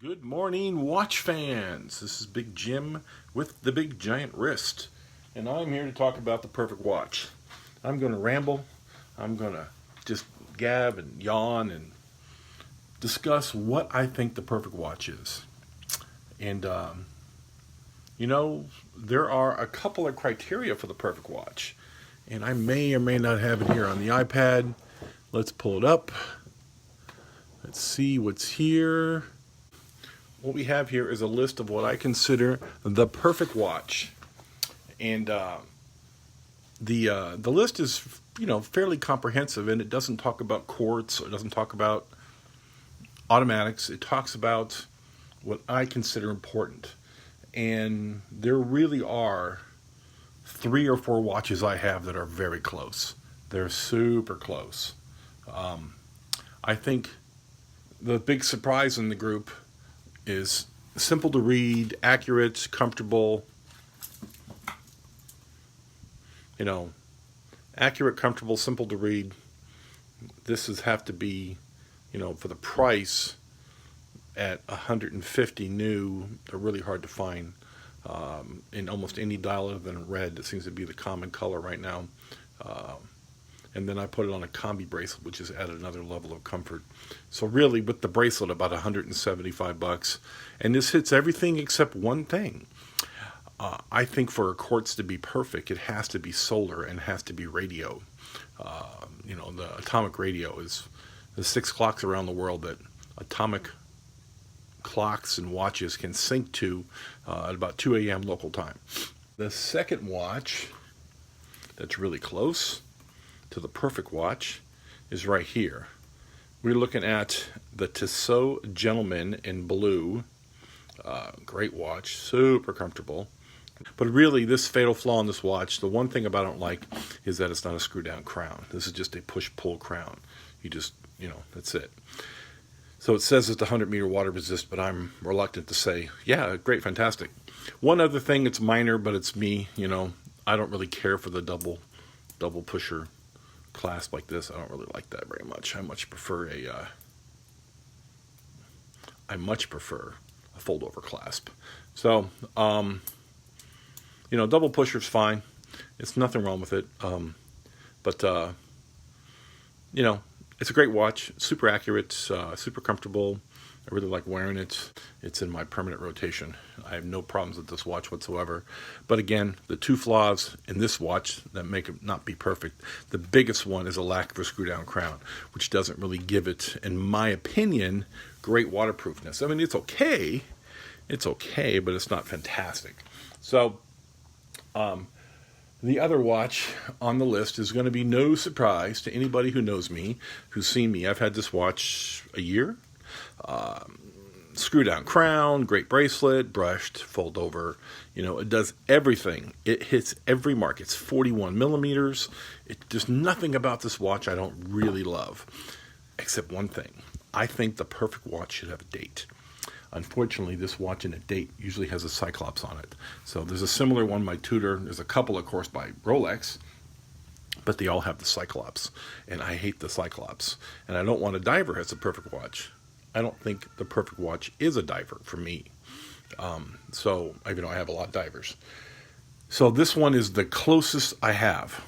Good morning, watch fans. This is Big Jim with the Big Giant Wrist, and I'm here to talk about the perfect watch. I'm going to ramble. I'm going to just gab and yawn and discuss what I think the perfect watch is. And, there are a couple of criteria for the perfect watch, and I may or may not have it here on the iPad. Let's pull it up. Let's see what's here. What we have here is a list of what I consider the perfect watch, and the list is fairly comprehensive, and it doesn't talk about quartz, or it doesn't talk about automatics. It talks about what I consider important, and there really are 3 or 4 watches I have that are very close. They're super close. I think the big surprise in the group is simple to read, accurate, comfortable. Accurate, comfortable, simple to read. This is have to be, for the price at $150 new. They're really hard to find in almost any dial other than red. It seems to be the common color right now. And then I put it on a combi bracelet, which is added another level of comfort. So really, with the bracelet, about $175, and this hits everything except one thing. I think for a quartz to be perfect, it has to be solar and has to be radio. The atomic radio is the 6 clocks around the world that atomic clocks and watches can sync to at about 2 a.m. local time. The second watch that's really close to the perfect watch is right here. We're looking at the Tissot Gentleman in blue. Great watch, super comfortable. But really, this fatal flaw in this watch, the one thing about I don't like is that it's not a screw down crown. This is just a push-pull crown. You just, that's it. So it says it's 100-meter water resist, but I'm reluctant to say, yeah, great, fantastic. One other thing, it's minor, but it's me, I don't really care for the double pusher clasp like this. I don't really like that very much. I much prefer a fold over clasp. So, double pusher's fine. It's nothing wrong with it. But it's a great watch. Super accurate, super comfortable. I really like wearing it. It's in my permanent rotation. I have no problems with this watch whatsoever. But again, the 2 flaws in this watch that make it not be perfect, the biggest one is a lack of a screw-down crown, which doesn't really give it, in my opinion, great waterproofness. I mean, it's okay, but it's not fantastic. So, the other watch on the list is going to be no surprise to anybody who knows me, who's seen me. I've had this watch a year. Screw down crown, great bracelet, brushed, fold over. It does everything. It hits every mark. It's 41 millimeters. There's nothing about this watch I don't really love, except one thing. I think the perfect watch should have a date. Unfortunately, this watch in a date usually has a Cyclops on it. So there's a similar one by Tudor. There's a couple, of course, by Rolex, but they all have the Cyclops, and I hate the Cyclops. And I don't want a diver as a perfect watch. I don't think the perfect watch is a diver for me. So even though I have a lot of divers. So this one is the closest I have,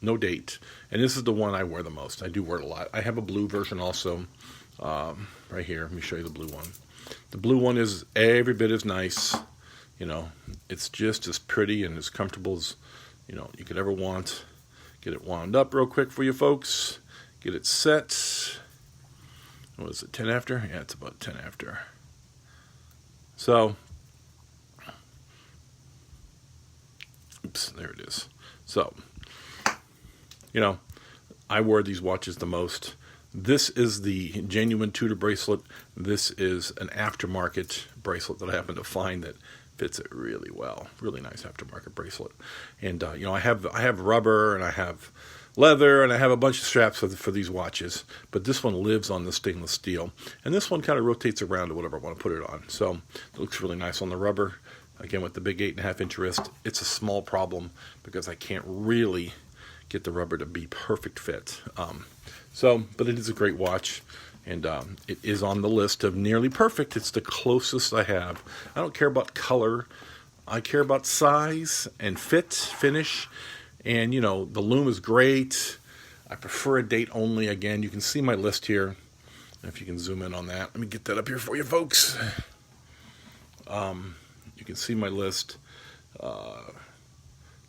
no date. And this is the one I wear the most. I do wear it a lot. I have a blue version also, right here. Let me show you the blue one. The blue one is every bit as nice. It's just as pretty and as comfortable as, you could ever want. Get it wound up real quick for you folks. Get it set. What is it, 10 after? Yeah, it's about 10 after. So, oops, there it is. So, I wear these watches the most. This is the genuine Tudor bracelet. This is an aftermarket bracelet that I happen to find that fits it really well. Really nice aftermarket bracelet. And, I have rubber and I have leather, and I have a bunch of straps for these watches, but this one lives on the stainless steel, and this one kind of rotates around to whatever I want to put it on, so it looks really nice on the rubber. Again, with the big 8.5-inch wrist, it's a small problem because I can't really get the rubber to be perfect fit, but it is a great watch, And it is on the list of nearly perfect. It's the closest I have. I don't care about color. I care about size and fit, finish. And, you know, the lume is great. I prefer a date only. Again, you can see my list here. If you can zoom in on that. Let me get that up here for you, folks. You can see my list.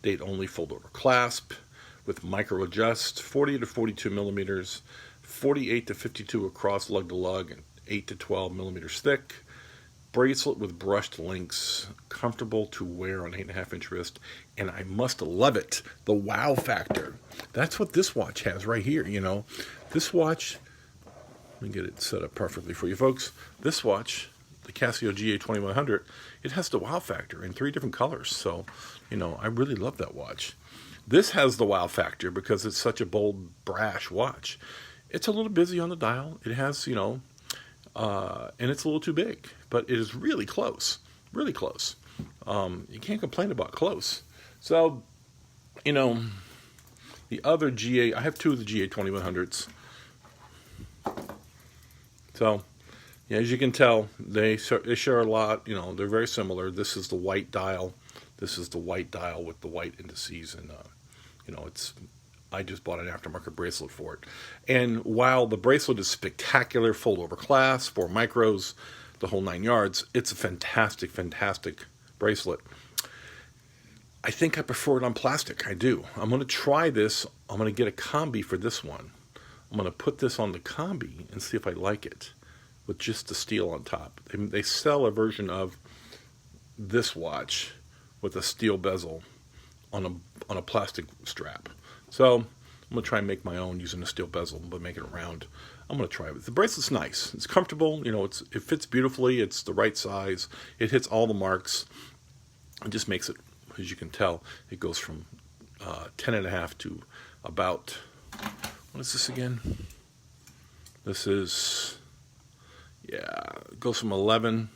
Date only fold over clasp with micro adjust, 40 to 42 millimeters, 48 to 52 across lug to lug, and 8 to 12 millimeters thick. Bracelet with brushed links, comfortable to wear on 8.5-inch wrist, and I must love it, the wow factor. That's what this watch has right here, you know. This watch, let me get it set up perfectly for you folks. This watch, the Casio GA2100, it has the wow factor in 3 different colors, so, you know, I really love that watch. This has the wow factor because it's such a bold, brash watch. It's a little busy on the dial. It has, you know, and it's a little too big, but it is really close, really close. You can't complain about close. So, you know, the other GA, I have 2 of the GA2100s. So, yeah, as you can tell, they share a lot. You know, they're very similar. This is the white dial. This is the white dial with the white indices, and you know, I just bought an aftermarket bracelet for it. And while the bracelet is spectacular, fold over clasp, 4 micros, the whole 9 yards, it's a fantastic, fantastic bracelet. I think I prefer it on plastic. I do. I'm going to try this. I'm going to get a combi for this one. I'm going to put this on the combi and see if I like it with just the steel on top. They sell a version of this watch with a steel bezel on a plastic strap. So I'm going to try and make my own using a steel bezel, but make it round. I'm going to try it. The bracelet's nice. It's comfortable. You know, it fits beautifully. It's the right size. It hits all the marks. It just makes it, as you can tell, it goes from 10.5 to about, what is this again? This is, yeah, it goes from 11,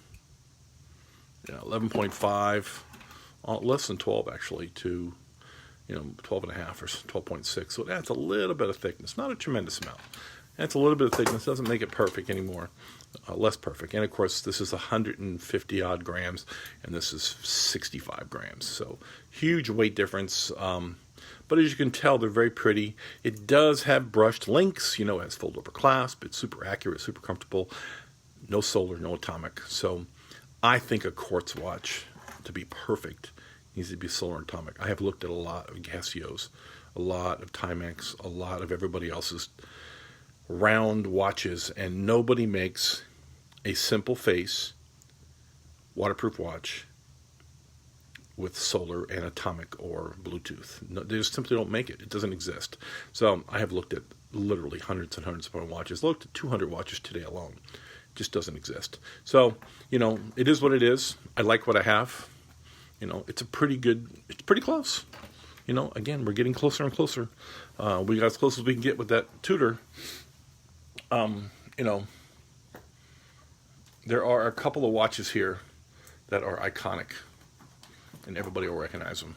11.5, less than 12 actually, to, you know, 12.5 or 12.6. So it adds a little bit of thickness, not a tremendous amount. It's a little bit of thickness, doesn't make it perfect anymore, less perfect. And of course, this is 150 odd grams, and this is 65 grams. So huge weight difference. But as you can tell, they're very pretty. It does have brushed links, you know, it has fold over clasp. It's super accurate, super comfortable. No solar, no atomic. So I think a quartz watch, to be perfect, needs to be solar and atomic. I have looked at a lot of Casios, a lot of Timex, a lot of everybody else's round watches, and nobody makes a simple face waterproof watch with solar and atomic or Bluetooth. No, they just simply don't make it. It doesn't exist. So I have looked at literally hundreds and hundreds of watches. I looked at 200 watches today alone. It just doesn't exist. So, you know, it is what it is. I like what I have. You know, it's pretty close. You know, again, we're getting closer and closer. We got as close as we can get with that Tudor. You know, there are a couple of watches here that are iconic, and everybody will recognize them.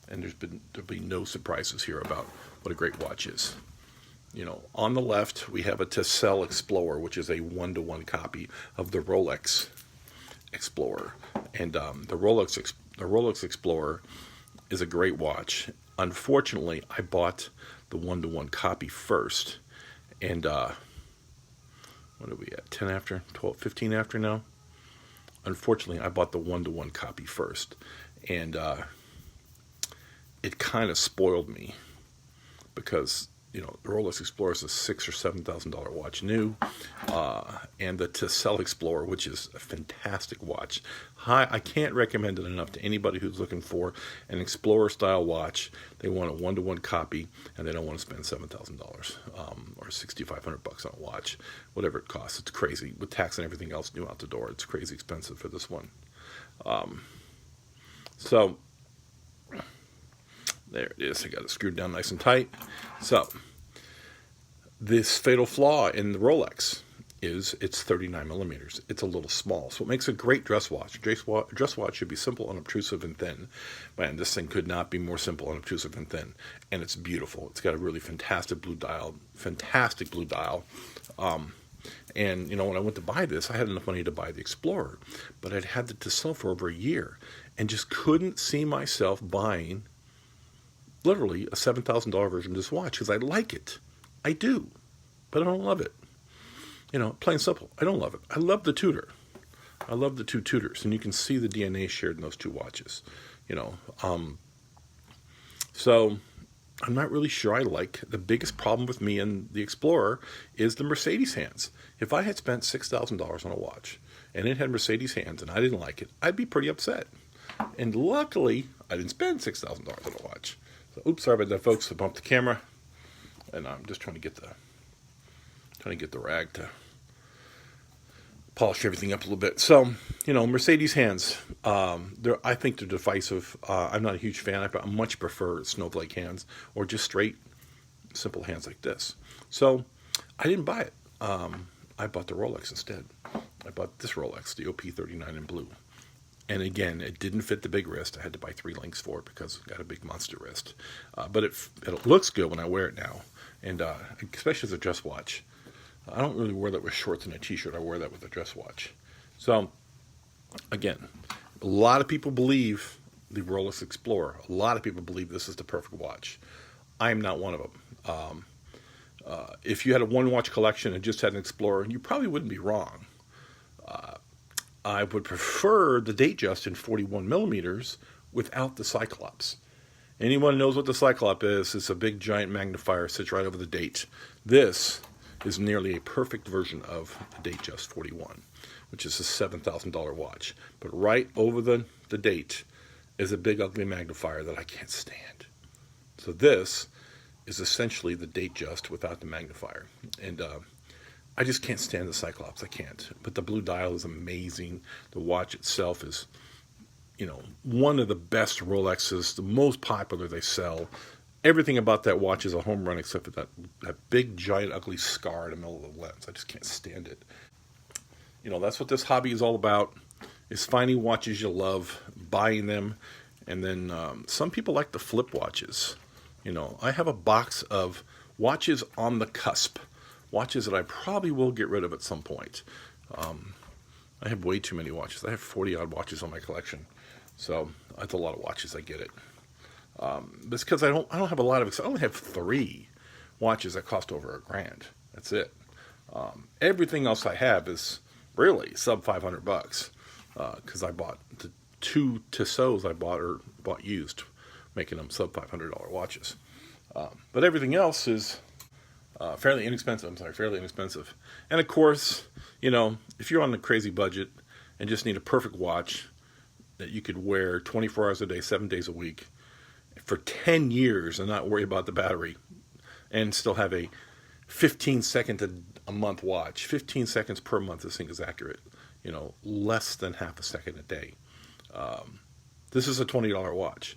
And there'll be no surprises here about what a great watch is. You know, on the left we have a Tessel Explorer, which is a 1-to-1 copy of the Rolex Explorer, and the Rolex Explorer is a great watch. Unfortunately, I bought the 1-to-1 copy first, and what are we at? 10 after, 12, 15 after now. Unfortunately, I bought the 1-to-1 copy first, and it kind of spoiled me because, you know, the Rolex Explorer is a $6,000 or $7,000 watch new, and the Tessel Explorer, which is a fantastic watch. I can't recommend it enough to anybody who's looking for an Explorer-style watch. They want a 1-to-1 copy, and they don't want to spend $7,000 or $6,500 on a watch, whatever it costs. It's crazy with tax and everything else new out the door. It's crazy expensive for this one. So there it is. I got it screwed down nice and tight. So this fatal flaw in the Rolex is it's 39 millimeters. It's a little small. So it makes a great dress watch. Dress watch should be simple, unobtrusive, and thin. Man, this thing could not be more simple, unobtrusive, and thin. And it's beautiful. It's got a really fantastic blue dial. And, when I went to buy this, I had enough money to buy the Explorer. But I'd had the Tissot for over a year and just couldn't see myself buying literally a $7,000 version of this watch because I like it. I do. But I don't love it. Plain simple. I don't love it. I love the Tudor. I love the two Tudors. And you can see the DNA shared in those two watches. So I'm not really sure I like. The biggest problem with me and the Explorer is the Mercedes hands. If I had spent $6,000 on a watch and it had Mercedes hands and I didn't like it, I'd be pretty upset. And luckily, I didn't spend $6,000 on a watch. So, oops, sorry about that, folks. I bumped the camera, and I'm just trying to get the rag to polish everything up a little bit. So, Mercedes hands, I think they're divisive. I'm not a huge fan. I much prefer snowflake hands or just straight, simple hands like this. So, I didn't buy it. I bought the Rolex instead. I bought this Rolex, the OP39 in blue. And again, it didn't fit the big wrist. I had to buy 3 links for it because it got a big monster wrist. But it looks good when I wear it now, and especially as a dress watch. I don't really wear that with shorts and a t-shirt. I wear that with a dress watch. So, again, a lot of people believe the Rolex Explorer. A lot of people believe this is the perfect watch. I'm not one of them. If you had a one-watch collection and just had an Explorer, you probably wouldn't be wrong. I would prefer the Datejust in 41 millimeters without the Cyclops. Anyone who knows what the Cyclops is, it's a big giant magnifier, sits right over the date. This is nearly a perfect version of the Datejust 41, which is a $7,000 watch. But right over the date is a big ugly magnifier that I can't stand. So this is essentially the Datejust without the magnifier. And I just can't stand the Cyclops. I can't. But the blue dial is amazing. The watch itself is, one of the best Rolexes, the most popular they sell. Everything about that watch is a home run except for that big, giant, ugly scar in the middle of the lens. I just can't stand it. That's what this hobby is all about, is finding watches you love, buying them, and then some people like the flip watches. I have a box of watches on the cusp. Watches that I probably will get rid of at some point. I have way too many watches. I have 40-odd watches on my collection. So that's a lot of watches. I get it. It's because I don't have a lot of. I only have 3 watches that cost over $1,000. That's it. Everything else I have is really sub $500. Because I bought the 2 Tissots I bought used, making them sub $500 watches. But everything else is fairly inexpensive. And of course, if you're on a crazy budget and just need a perfect watch that you could wear 24 hours a day, 7 days a week for 10 years and not worry about the battery and still have a 15-second a month watch, 15 seconds per month, this thing is accurate, less than half a second a day. This is a $20 watch.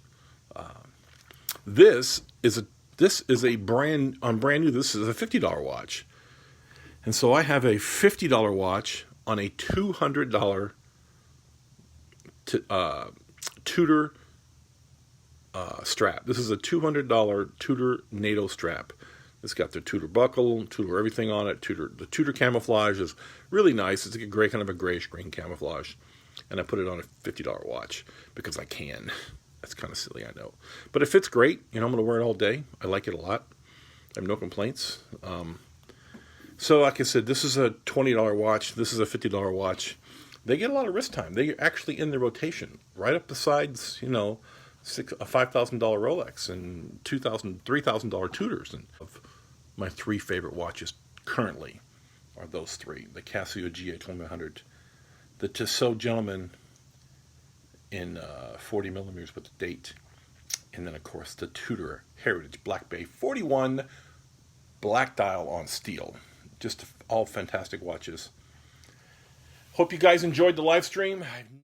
This is a brand new. This is a $50 watch, and so I have a $50 watch on a $200 Tudor strap. This is a $200 Tudor NATO strap. It's got the Tudor buckle, Tudor everything on it. The Tudor camouflage is really nice. It's like a kind of a grayish green camouflage, and I put it on a $50 watch because I can. That's kind of silly, I know. But it fits great. I'm going to wear it all day. I like it a lot. I have no complaints. So like I said, this is a $20 watch. This is a $50 watch. They get a lot of wrist time. They're actually in the rotation. Right up besides, a $5,000 Rolex and $2,000, $3,000 Tudors. And of my 3 favorite watches currently are those 3. The Casio GA2100, the Tissot Gentleman in 40 millimeters with the date, and then of course the Tudor Heritage Black Bay 41 black dial on steel. Just all fantastic watches. Hope you guys enjoyed the live stream.